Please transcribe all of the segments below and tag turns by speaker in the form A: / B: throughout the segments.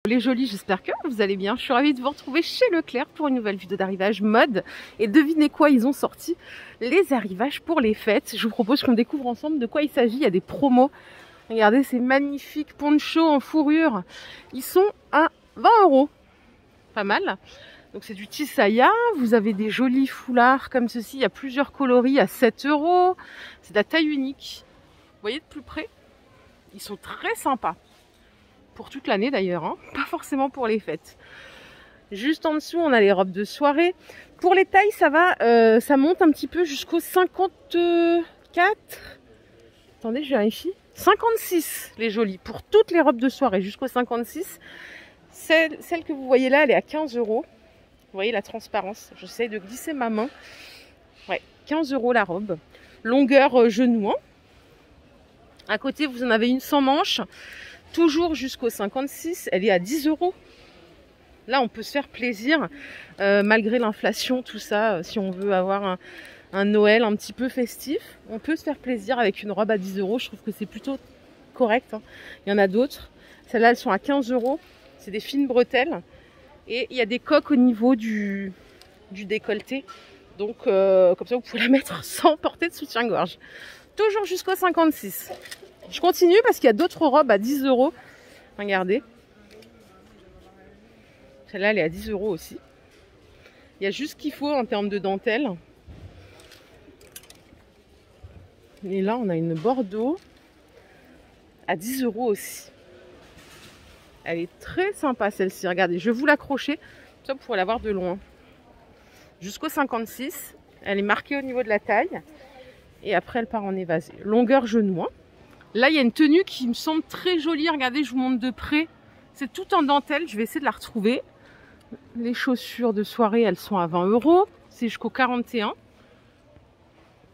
A: Les jolis, j'espère que vous allez bien. Je suis ravie de vous retrouver chez Leclerc pour une nouvelle vidéo d'arrivage mode. Et devinez quoi, ils ont sorti les arrivages pour les fêtes. Je vous propose qu'on découvre ensemble de quoi il s'agit. Il y a des promos. Regardez ces magnifiques ponchos en fourrure. Ils sont à 20 €. Pas mal. Donc c'est du Tisaya. Vous avez des jolis foulards comme ceci. Il y a plusieurs coloris à 7 €. C'est de la taille unique. Vous voyez de plus près? Ils sont très sympas. Pour toute l'année d'ailleurs, hein. Pas forcément pour les fêtes. Juste en dessous, on a les robes de soirée. Pour les tailles, ça va, ça monte un petit peu jusqu'au 54. Attendez, je vérifie. 56, les jolies. Pour toutes les robes de soirée, jusqu'au 56. Celle que vous voyez là, elle est à 15 €. Vous voyez la transparence. J'essaie de glisser ma main. Ouais, 15 € la robe. Longueur genou. Hein. À côté, vous en avez une sans manche. Toujours jusqu'au 56, elle est à 10 €. Là, on peut se faire plaisir, malgré l'inflation, tout ça. Si on veut avoir un Noël un petit peu festif, on peut se faire plaisir avec une robe à 10 €. Je trouve que c'est plutôt correct. Hein. Il y en a d'autres. Celles-là, elles sont à 15 €. C'est des fines bretelles. Et il y a des coques au niveau du décolleté. Donc, comme ça, vous pouvez la mettre sans porter de soutien-gorge. Toujours jusqu'au 56. Je continue parce qu'il y a d'autres robes à 10 €. Regardez. Celle-là, elle est à 10 € aussi. Il y a juste ce qu'il faut en termes de dentelle. Et là, on a une Bordeaux à 10 € aussi. Elle est très sympa celle-ci. Regardez, je vais vous l'accrocher. Ça, vous pourrez la voir de loin. Jusqu'au 56. Elle est marquée au niveau de la taille. Et après, elle part en évasé. Longueur genou. Hein. Là, il y a une tenue qui me semble très jolie. Regardez, je vous montre de près. C'est tout en dentelle. Je vais essayer de la retrouver. Les chaussures de soirée, elles sont à 20 €. C'est jusqu'au 41.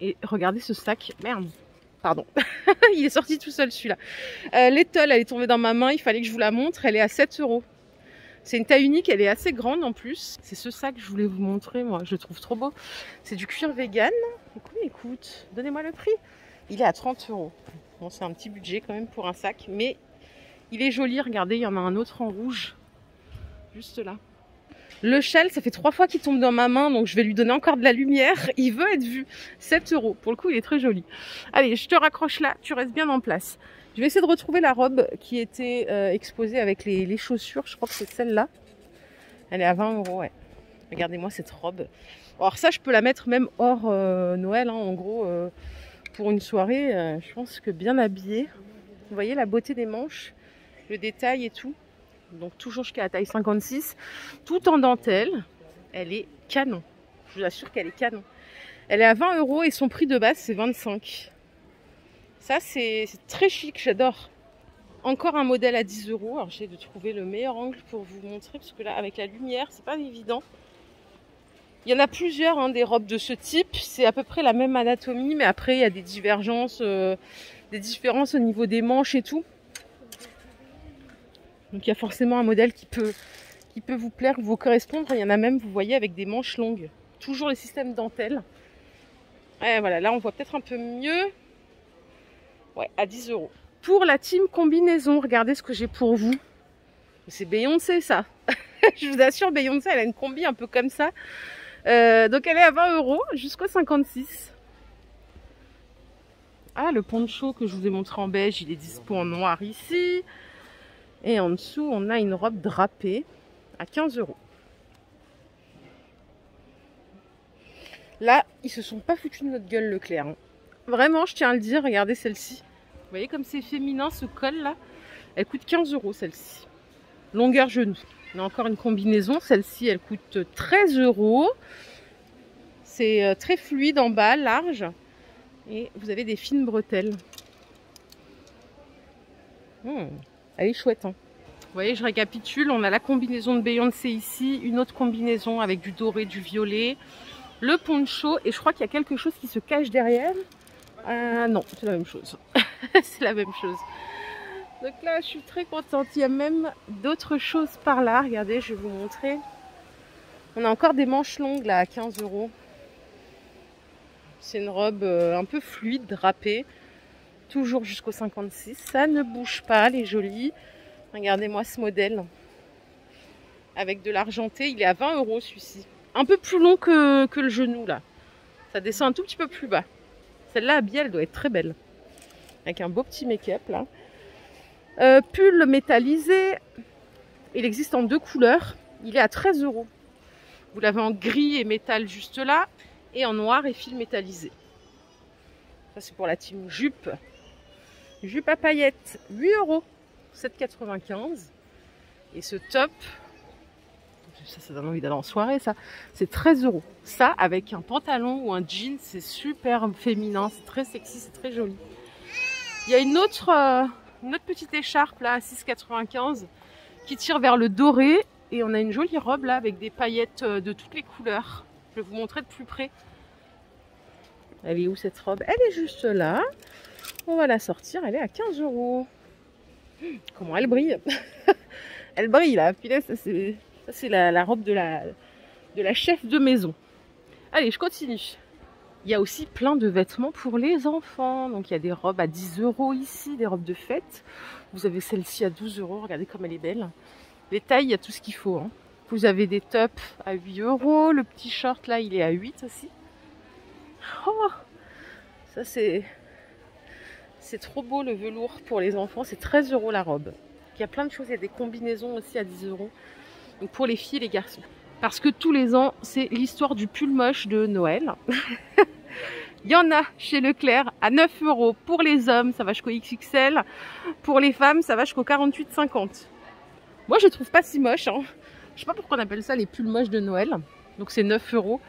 A: Et regardez ce sac. Merde. Pardon. Il est sorti tout seul celui-là. L'étole, elle est tombée dans ma main. Il fallait que je vous la montre. Elle est à 7 €. C'est une taille unique. Elle est assez grande en plus. C'est ce sac que je voulais vous montrer. Moi, je le trouve trop beau. C'est du cuir vegan. Écoute, donnez-moi le prix. Il est à 30 €. Bon, c'est un petit budget quand même pour un sac, mais il est joli. Regardez, il y en a un autre en rouge, juste là. Le châle, ça fait 3 fois qu'il tombe dans ma main, donc je vais lui donner encore de la lumière. Il veut être vu. 7 €. Pour le coup, il est très joli. Allez, je te raccroche là, tu restes bien en place. Je vais essayer de retrouver la robe qui était exposée avec les chaussures. Je crois que c'est celle-là. Elle est à 20 €, ouais. Regardez-moi cette robe. Alors ça, je peux la mettre même hors Noël, hein, en gros. Pour une soirée, je pense que bien habillée. Vous voyez la beauté des manches, le détail et tout. Donc toujours jusqu'à la taille 56. Tout en dentelle. Elle est canon. Je vous assure qu'elle est canon. Elle est à 20 € et son prix de base, c'est 25 €. Ça, c'est très chic, j'adore. Encore un modèle à 10 €. Alors j'essaie de trouver le meilleur angle pour vous montrer. Parce que là, avec la lumière, c'est pas évident. Il y en a plusieurs, hein, des robes de ce type. C'est à peu près la même anatomie, mais après, il y a des divergences, des différences au niveau des manches et tout. Donc, il y a forcément un modèle qui peut vous plaire, vous correspondre. Il y en a même, vous voyez, avec des manches longues. Toujours les systèmes dentelles. Et voilà, là, on voit peut-être un peu mieux. Ouais, à 10 €. Pour la team combinaison, regardez ce que j'ai pour vous. C'est Beyoncé, ça. Je vous assure, Beyoncé, elle a une combi un peu comme ça. Donc elle est à 20 € jusqu'au 56. Ah, le poncho que je vous ai montré en beige, il est dispo en noir ici. Et en dessous, on a une robe drapée à 15 €. Là, ils se sont pas foutus de notre gueule, Leclerc. Hein. Vraiment, je tiens à le dire, regardez celle-ci. Vous voyez comme c'est féminin ce col là. Elle coûte 15 € celle-ci. Longueur genou. On a encore une combinaison. Celle-ci, elle coûte 13 €. C'est très fluide en bas, large. Et vous avez des fines bretelles. Elle est chouette. Hein. Vous voyez, je récapitule. On a la combinaison de Beyoncé ici. Une autre combinaison avec du doré, du violet. Le poncho. Et je crois qu'il y a quelque chose qui se cache derrière. Non, c'est la même chose. C'est la même chose. Donc là, je suis très contente. Il y a même d'autres choses par là. Regardez, je vais vous montrer. On a encore des manches longues là à 15 €. C'est une robe un peu fluide, drapée. Toujours jusqu'au 56. Ça ne bouge pas, elle est jolie. Regardez-moi ce modèle. avec de l'argenté. Il est à 20 € celui-ci. Un peu plus long que le genou là. Ça descend un tout petit peu plus bas. Celle-là habillée, elle doit être très belle. Avec un beau petit make-up là. Pull métallisé. Il existe en 2 couleurs. Il est à 13 €. Vous l'avez en gris et métal juste là. Et en noir et fil métallisé. Ça c'est pour la team jupe. Jupe à paillettes, 8 €. 7,95 €. Et ce top, ça donne envie d'aller en soirée, ça. C'est 13 €. Ça, avec un pantalon ou un jean, c'est super féminin, c'est très sexy, c'est très joli. Il y a une autre petite écharpe là, à 6,95 € qui tire vers le doré. Et on a une jolie robe là, avec des paillettes de toutes les couleurs. Je vais vous montrer de plus près. Elle est où cette robe? Elle est juste là. On va la sortir, elle est à 15 €. Comment elle brille. Elle brille là. Puis là, ça c'est la robe de la chef de maison. Allez, je continue. Il y a aussi plein de vêtements pour les enfants. Donc il y a des robes à 10 € ici, des robes de fête. Vous avez celle-ci à 12 €. Regardez comme elle est belle. Les tailles, il y a tout ce qu'il faut. Hein. Vous avez des tops à 8 €. Le petit short là, il est à 8 € aussi. Oh, ça c'est trop beau le velours pour les enfants. C'est 13 € la robe. Il y a plein de choses. Il y a des combinaisons aussi à 10 €. Donc pour les filles et les garçons. Parce que tous les ans, c'est l'histoire du pull moche de Noël. Il y en a chez Leclerc à 9 € pour les hommes, ça va jusqu'au XXL. Pour les femmes, ça va jusqu'au 48,50 €. Moi, je trouve pas si moche. Hein. Je sais pas pourquoi on appelle ça les pulls moches de Noël. Donc c'est 9 €.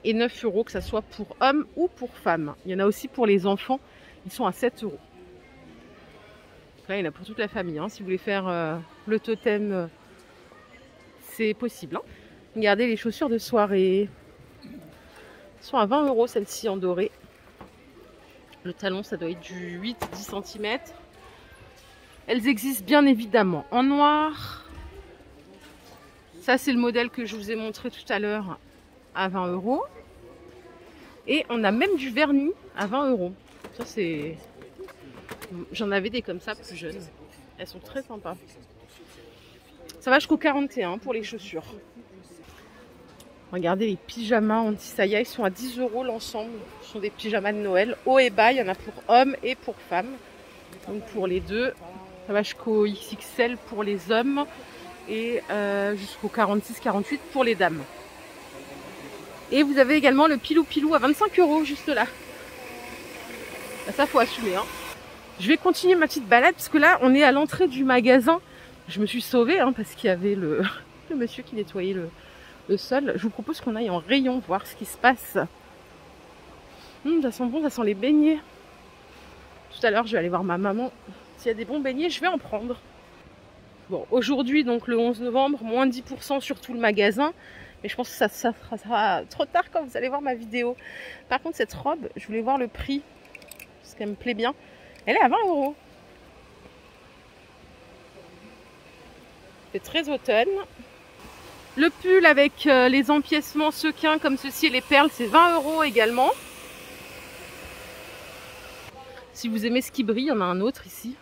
A: Et 9 € que ça soit pour hommes ou pour femmes. Il y en a aussi pour les enfants. Ils sont à 7 €. Là, il y en a pour toute la famille. Hein. Si vous voulez faire le totem, c'est possible. Hein. Regardez les chaussures de soirée. Elles sont à 20 € celles-ci en doré. Le talon, ça doit être du 8-10 cm. Elles existent bien évidemment en noir. Ça, c'est le modèle que je vous ai montré tout à l'heure à 20 €. Et on a même du vernis à 20 €. Ça, c'est... J'en avais des comme ça plus jeunes. Elles sont très sympas. Ça va jusqu'au 41 pour les chaussures. Regardez les pyjamas anti-saïa, ils sont à 10 € l'ensemble. Ce sont des pyjamas de Noël. Haut et bas, il y en a pour hommes et pour femmes. Donc pour les deux, ça va jusqu'au XXL pour les hommes et jusqu'au 46-48 pour les dames. Et vous avez également le pilou-pilou à 25 € juste là. Ça, faut assumer. Hein. Je vais continuer ma petite balade parce que là, on est à l'entrée du magasin. Je me suis sauvée hein, parce qu'il y avait le monsieur qui nettoyait le sol. Je vous propose qu'on aille en rayon voir ce qui se passe. Ça sent bon, ça sent les beignets. Tout à l'heure, je vais aller voir ma maman. S'il y a des bons beignets, je vais en prendre. Bon, aujourd'hui, donc le 11 novembre, moins 10% sur tout le magasin. Mais je pense que ça sera trop tard quand vous allez voir ma vidéo. Par contre, cette robe, je voulais voir le prix. Parce qu'elle me plaît bien. Elle est à 20 €. C'est très automne. Le pull avec les empiècements sequins comme ceci et les perles, c'est 20 € également. Si vous aimez ce qui brille, il y en a un autre ici.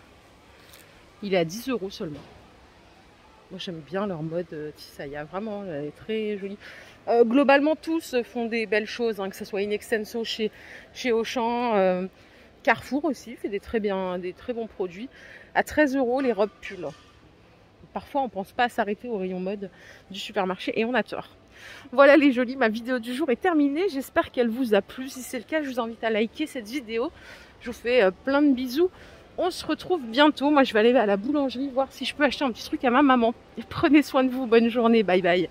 A: Il est à 10 € seulement. Moi j'aime bien leur mode Tisaya, vraiment, elle est très jolie. Globalement tous font des belles choses, hein, que ce soit In Extenso chez Auchan, Carrefour aussi fait des très bons produits. À 13 € les robes pull. Parfois on ne pense pas à s'arrêter au rayon mode du supermarché et on a tort. Voilà les jolis, ma vidéo du jour est terminée. J'espère qu'elle vous a plu. Si c'est le cas, je vous invite à liker cette vidéo. Je vous fais plein de bisous. On se retrouve bientôt. Moi, je vais aller à la boulangerie voir si je peux acheter un petit truc à ma maman. Et prenez soin de vous. Bonne journée. Bye bye.